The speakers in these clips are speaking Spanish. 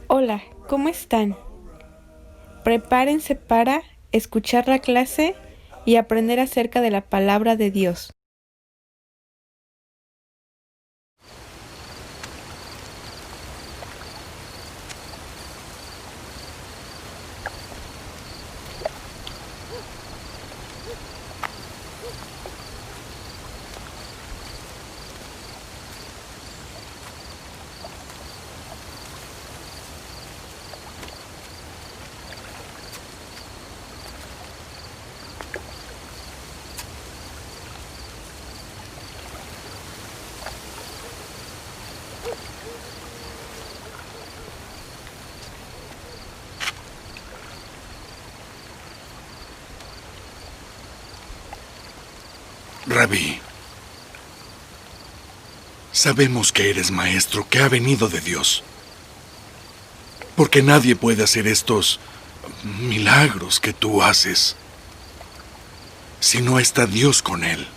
Hola, ¿cómo están? Prepárense para escuchar la clase y aprender acerca de la palabra de Dios. Rabí, sabemos que eres maestro que ha venido de Dios, porque nadie puede hacer estos milagros que tú haces si no está Dios con él.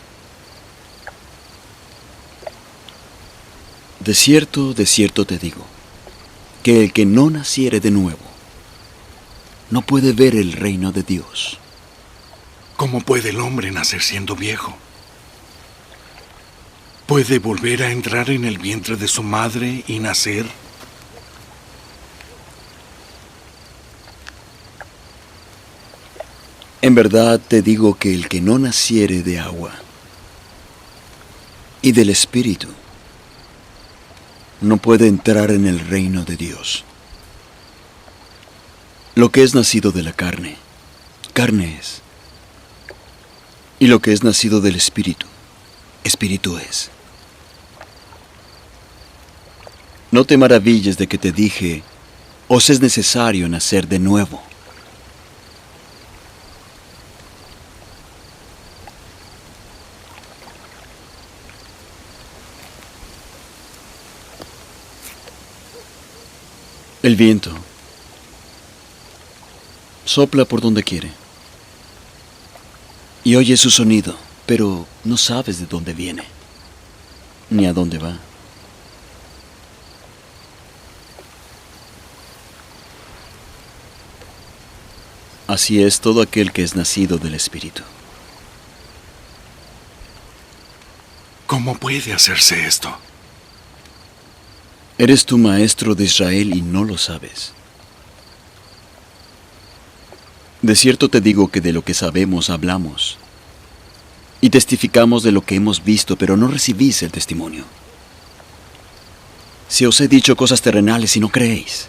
De cierto te digo, que el que no naciere de nuevo, no puede ver el reino de Dios. ¿Cómo puede el hombre nacer siendo viejo? ¿Puede volver a entrar en el vientre de su madre y nacer? En verdad te digo que el que no naciere de agua y del Espíritu, no puede entrar en el reino de Dios. Lo que es nacido de la carne, carne es. Y lo que es nacido del Espíritu, Espíritu es. No te maravilles de que te dije, os es necesario nacer de nuevo. El viento sopla por donde quiere y oyes su sonido, pero no sabes de dónde viene ni a dónde va. Así es todo aquel que es nacido del Espíritu. ¿Cómo puede hacerse esto? Eres tu maestro de Israel y no lo sabes. De cierto te digo que de lo que sabemos hablamos y testificamos de lo que hemos visto, pero no recibís el testimonio. Si os he dicho cosas terrenales y no creéis,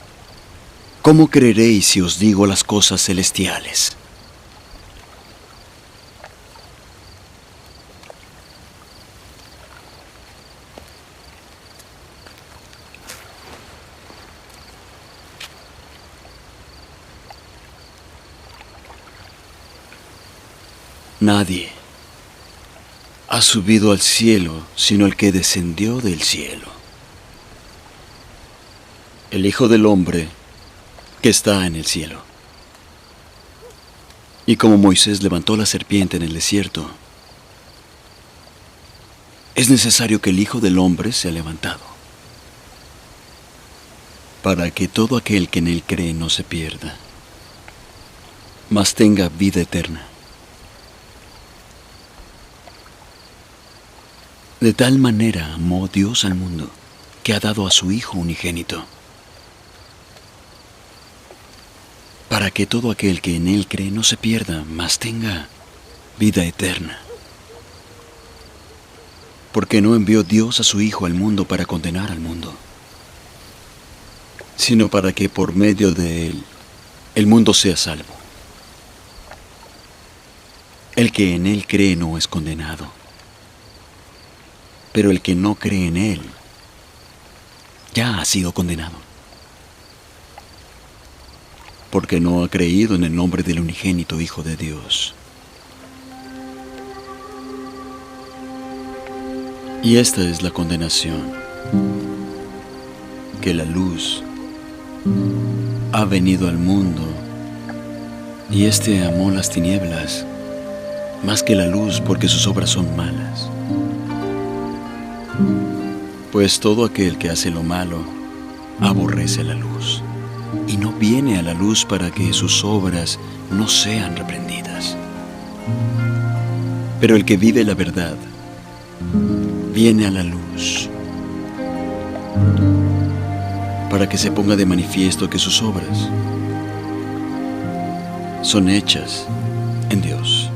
¿cómo creeréis si os digo las cosas celestiales? Nadie ha subido al cielo sino el que descendió del cielo, el Hijo del Hombre que está en el cielo. Y como Moisés levantó la serpiente en el desierto, es necesario que el Hijo del Hombre sea levantado, para que todo aquel que en él cree no se pierda, mas tenga vida eterna. De tal manera amó Dios al mundo, que ha dado a su Hijo unigénito, para que todo aquel que en él cree no se pierda, mas tenga vida eterna. Porque no envió Dios a su Hijo al mundo para condenar al mundo, sino para que por medio de él el mundo sea salvo. El que en él cree no es condenado, pero el que no cree en él ya ha sido condenado, porque no ha creído en el nombre del unigénito Hijo de Dios. Y esta es la condenación, que la luz ha venido al mundo, y éste amó las tinieblas más que la luz, porque sus obras son malas. Pues todo aquel que hace lo malo aborrece la luz y no viene a la luz para que sus obras no sean reprendidas. Pero el que vive la verdad viene a la luz para que se ponga de manifiesto que sus obras son hechas en Dios.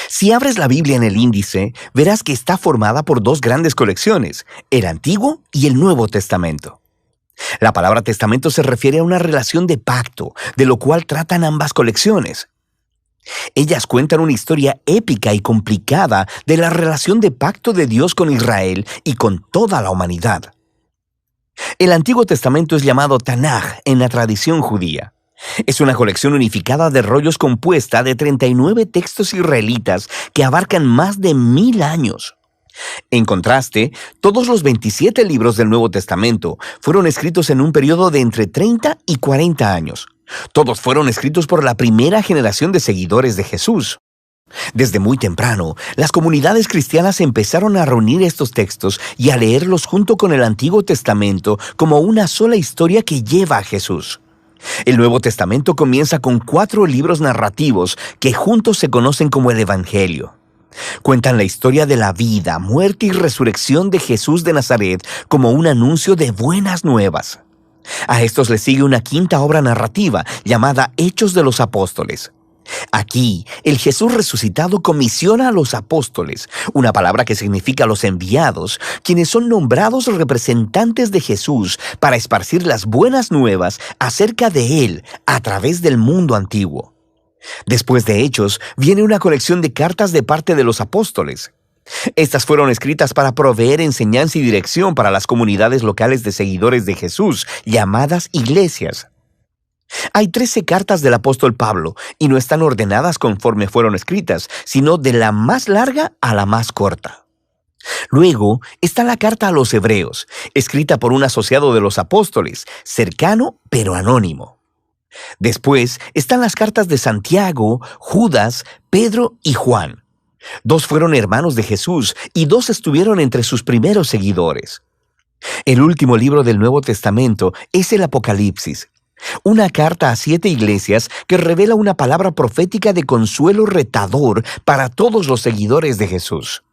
Si abres la Biblia en el índice, verás que está formada por dos grandes colecciones, el Antiguo y el Nuevo Testamento. La palabra testamento se refiere a una relación de pacto, de lo cual tratan ambas colecciones. Ellas cuentan una historia épica y complicada de la relación de pacto de Dios con Israel y con toda la humanidad. El Antiguo Testamento es llamado Tanaj en la tradición judía. Es una colección unificada de rollos compuesta de 39 textos israelitas que abarcan más de 1000 años. En contraste, todos los 27 libros del Nuevo Testamento fueron escritos en un periodo de entre 30 y 40 años. Todos fueron escritos por la primera generación de seguidores de Jesús. Desde muy temprano, las comunidades cristianas empezaron a reunir estos textos y a leerlos junto con el Antiguo Testamento como una sola historia que lleva a Jesús. El Nuevo Testamento comienza con 4 libros narrativos que juntos se conocen como el Evangelio. Cuentan la historia de la vida, muerte y resurrección de Jesús de Nazaret como un anuncio de buenas nuevas. A estos le sigue una quinta obra narrativa llamada Hechos de los Apóstoles. Aquí, el Jesús resucitado comisiona a los apóstoles, una palabra que significa los enviados, quienes son nombrados representantes de Jesús para esparcir las buenas nuevas acerca de Él a través del mundo antiguo. Después de Hechos, viene una colección de cartas de parte de los apóstoles. Estas fueron escritas para proveer enseñanza y dirección para las comunidades locales de seguidores de Jesús, llamadas iglesias. Hay 13 cartas del apóstol Pablo y no están ordenadas conforme fueron escritas, sino de la más larga a la más corta. Luego está la carta a los hebreos, escrita por un asociado de los apóstoles, cercano pero anónimo. Después están las cartas de Santiago, Judas, Pedro y Juan. 2 fueron hermanos de Jesús y 2 estuvieron entre sus primeros seguidores. El último libro del Nuevo Testamento es el Apocalipsis, una carta a 7 iglesias que revela una palabra profética de consuelo retador para todos los seguidores de Jesús.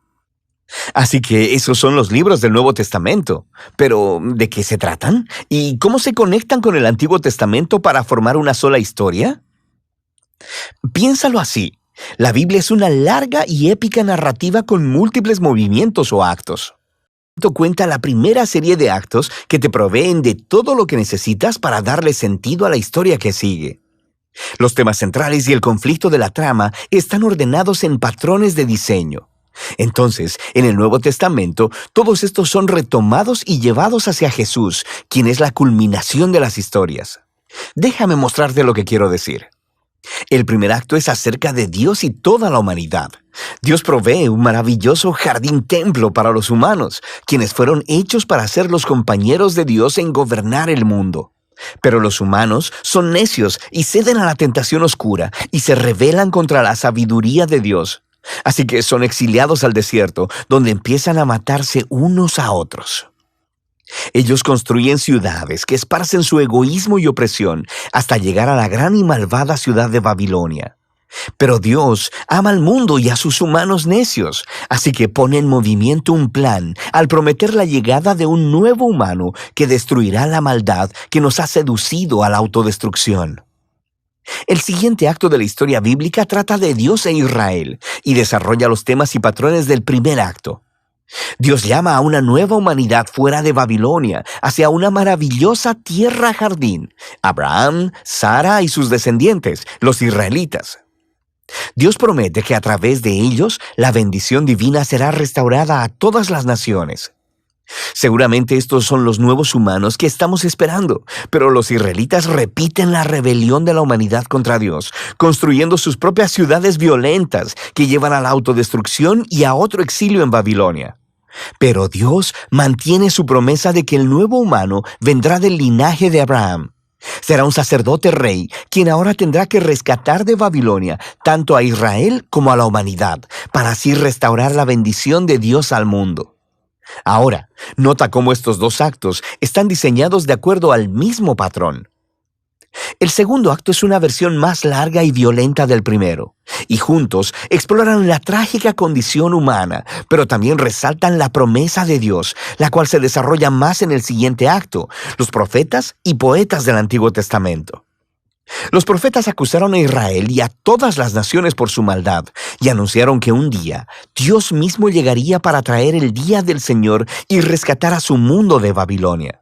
Así que esos son los libros del Nuevo Testamento. Pero, ¿de qué se tratan? ¿Y cómo se conectan con el Antiguo Testamento para formar una sola historia? Piénsalo así. La Biblia es una larga y épica narrativa con múltiples movimientos o actos. Cuenta la primera serie de actos que te proveen de todo lo que necesitas para darle sentido a la historia que sigue. Los temas centrales y el conflicto de la trama están ordenados en patrones de diseño. Entonces, en el Nuevo Testamento, todos estos son retomados y llevados hacia Jesús, quien es la culminación de las historias. Déjame mostrarte lo que quiero decir. El primer acto es acerca de Dios y toda la humanidad. Dios provee un maravilloso jardín templo para los humanos, quienes fueron hechos para ser los compañeros de Dios en gobernar el mundo. Pero los humanos son necios y ceden a la tentación oscura y se rebelan contra la sabiduría de Dios. Así que son exiliados al desierto, donde empiezan a matarse unos a otros. Ellos construyen ciudades que esparcen su egoísmo y opresión hasta llegar a la gran y malvada ciudad de Babilonia. Pero Dios ama al mundo y a sus humanos necios, así que pone en movimiento un plan al prometer la llegada de un nuevo humano que destruirá la maldad que nos ha seducido a la autodestrucción. El siguiente acto de la historia bíblica trata de Dios e Israel y desarrolla los temas y patrones del primer acto. Dios llama a una nueva humanidad fuera de Babilonia, hacia una maravillosa tierra jardín, Abraham, Sara y sus descendientes, los israelitas. Dios promete que a través de ellos la bendición divina será restaurada a todas las naciones. Seguramente estos son los nuevos humanos que estamos esperando, pero los israelitas repiten la rebelión de la humanidad contra Dios, construyendo sus propias ciudades violentas que llevan a la autodestrucción y a otro exilio en Babilonia. Pero Dios mantiene su promesa de que el nuevo humano vendrá del linaje de Abraham. Será un sacerdote rey, quien ahora tendrá que rescatar de Babilonia tanto a Israel como a la humanidad, para así restaurar la bendición de Dios al mundo. Ahora, nota cómo estos dos actos están diseñados de acuerdo al mismo patrón. El segundo acto es una versión más larga y violenta del primero, y juntos exploran la trágica condición humana, pero también resaltan la promesa de Dios, la cual se desarrolla más en el siguiente acto, los profetas y poetas del Antiguo Testamento. Los profetas acusaron a Israel y a todas las naciones por su maldad y anunciaron que un día Dios mismo llegaría para traer el día del Señor y rescatar a su mundo de Babilonia.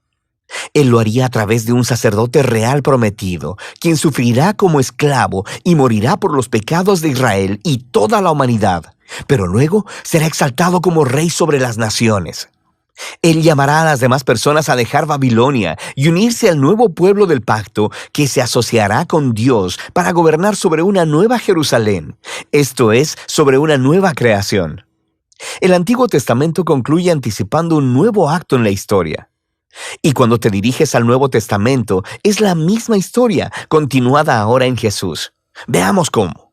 Él lo haría a través de un sacerdote real prometido, quien sufrirá como esclavo y morirá por los pecados de Israel y toda la humanidad, pero luego será exaltado como rey sobre las naciones. Él llamará a las demás personas a dejar Babilonia y unirse al nuevo pueblo del pacto que se asociará con Dios para gobernar sobre una nueva Jerusalén, esto es, sobre una nueva creación. El Antiguo Testamento concluye anticipando un nuevo acto en la historia. Y cuando te diriges al Nuevo Testamento, es la misma historia, continuada ahora en Jesús. Veamos cómo.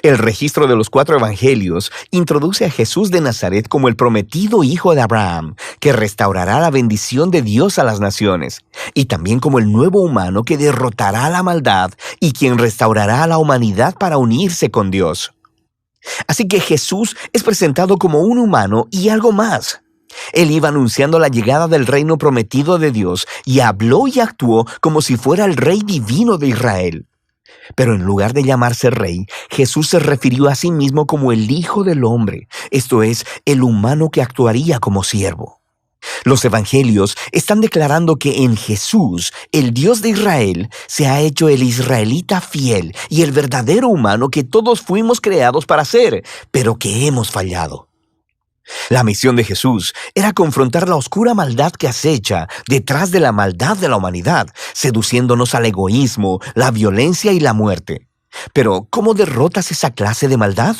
El registro de los 4 evangelios introduce a Jesús de Nazaret como el prometido hijo de Abraham, que restaurará la bendición de Dios a las naciones, y también como el nuevo humano que derrotará la maldad y quien restaurará a la humanidad para unirse con Dios. Así que Jesús es presentado como un humano y algo más. Él iba anunciando la llegada del reino prometido de Dios y habló y actuó como si fuera el rey divino de Israel. Pero en lugar de llamarse rey, Jesús se refirió a sí mismo como el Hijo del Hombre, esto es, el humano que actuaría como siervo. Los evangelios están declarando que en Jesús, el Dios de Israel, se ha hecho el israelita fiel y el verdadero humano que todos fuimos creados para ser, pero que hemos fallado. La misión de Jesús era confrontar la oscura maldad que acecha detrás de la maldad de la humanidad, seduciéndonos al egoísmo, la violencia y la muerte. Pero, ¿cómo derrotas esa clase de maldad?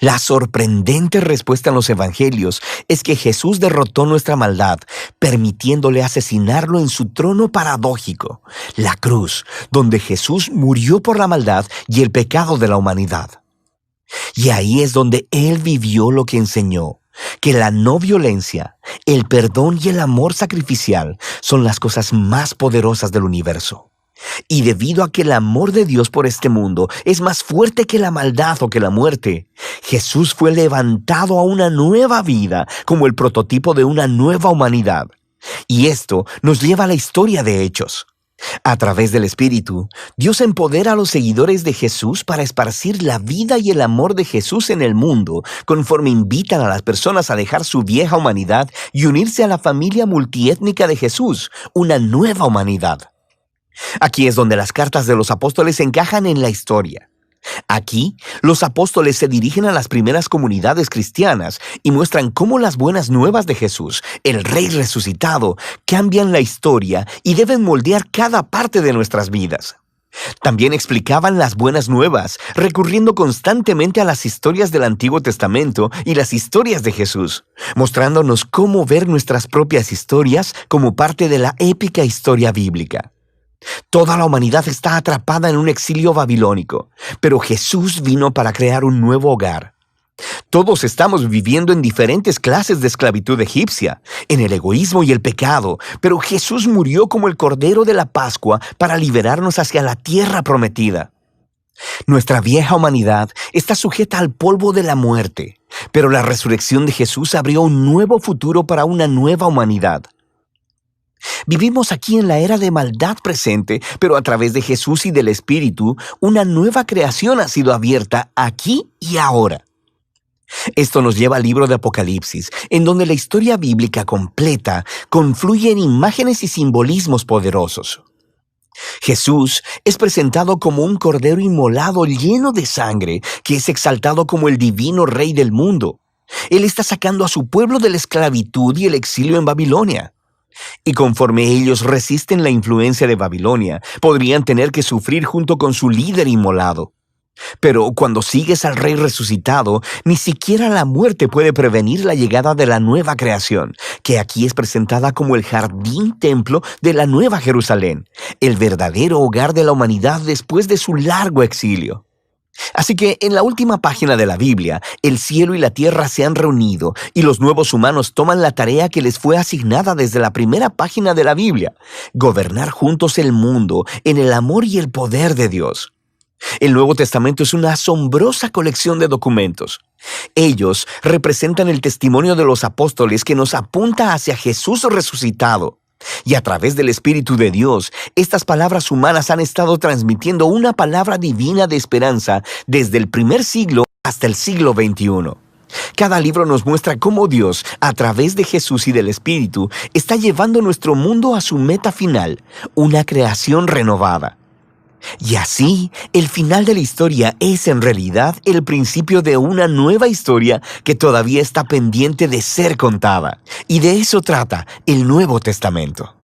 La sorprendente respuesta en los evangelios es que Jesús derrotó nuestra maldad, permitiéndole asesinarlo en su trono paradójico, la cruz, donde Jesús murió por la maldad y el pecado de la humanidad. Y ahí es donde Él vivió lo que enseñó, que la no violencia, el perdón y el amor sacrificial son las cosas más poderosas del universo. Y debido a que el amor de Dios por este mundo es más fuerte que la maldad o que la muerte, Jesús fue levantado a una nueva vida como el prototipo de una nueva humanidad. Y esto nos lleva a la historia de Hechos. A través del Espíritu, Dios empodera a los seguidores de Jesús para esparcir la vida y el amor de Jesús en el mundo, conforme invitan a las personas a dejar su vieja humanidad y unirse a la familia multiétnica de Jesús, una nueva humanidad. Aquí es donde las cartas de los apóstoles encajan en la historia. Aquí, los apóstoles se dirigen a las primeras comunidades cristianas y muestran cómo las buenas nuevas de Jesús, el Rey resucitado, cambian la historia y deben moldear cada parte de nuestras vidas. También explicaban las buenas nuevas, recurriendo constantemente a las historias del Antiguo Testamento y las historias de Jesús, mostrándonos cómo ver nuestras propias historias como parte de la épica historia bíblica. Toda la humanidad está atrapada en un exilio babilónico, pero Jesús vino para crear un nuevo hogar. Todos estamos viviendo en diferentes clases de esclavitud egipcia, en el egoísmo y el pecado, pero Jesús murió como el Cordero de la Pascua para liberarnos hacia la tierra prometida. Nuestra vieja humanidad está sujeta al polvo de la muerte, pero la resurrección de Jesús abrió un nuevo futuro para una nueva humanidad. Vivimos aquí en la era de maldad presente, pero a través de Jesús y del Espíritu, una nueva creación ha sido abierta aquí y ahora. Esto nos lleva al libro de Apocalipsis, en donde la historia bíblica completa confluye en imágenes y simbolismos poderosos. Jesús es presentado como un cordero inmolado lleno de sangre, que es exaltado como el divino Rey del mundo. Él está sacando a su pueblo de la esclavitud y el exilio en Babilonia. Y conforme ellos resisten la influencia de Babilonia, podrían tener que sufrir junto con su líder inmolado. Pero cuando sigues al Rey resucitado, ni siquiera la muerte puede prevenir la llegada de la nueva creación, que aquí es presentada como el jardín templo de la Nueva Jerusalén, el verdadero hogar de la humanidad después de su largo exilio. Así que en la última página de la Biblia, el cielo y la tierra se han reunido y los nuevos humanos toman la tarea que les fue asignada desde la primera página de la Biblia: gobernar juntos el mundo en el amor y el poder de Dios. El Nuevo Testamento es una asombrosa colección de documentos. Ellos representan el testimonio de los apóstoles que nos apunta hacia Jesús resucitado. Y a través del Espíritu de Dios, estas palabras humanas han estado transmitiendo una palabra divina de esperanza desde el primer siglo hasta el siglo XXI. Cada libro nos muestra cómo Dios, a través de Jesús y del Espíritu, está llevando nuestro mundo a su meta final, una creación renovada. Y así, el final de la historia es en realidad el principio de una nueva historia que todavía está pendiente de ser contada. Y de eso trata el Nuevo Testamento.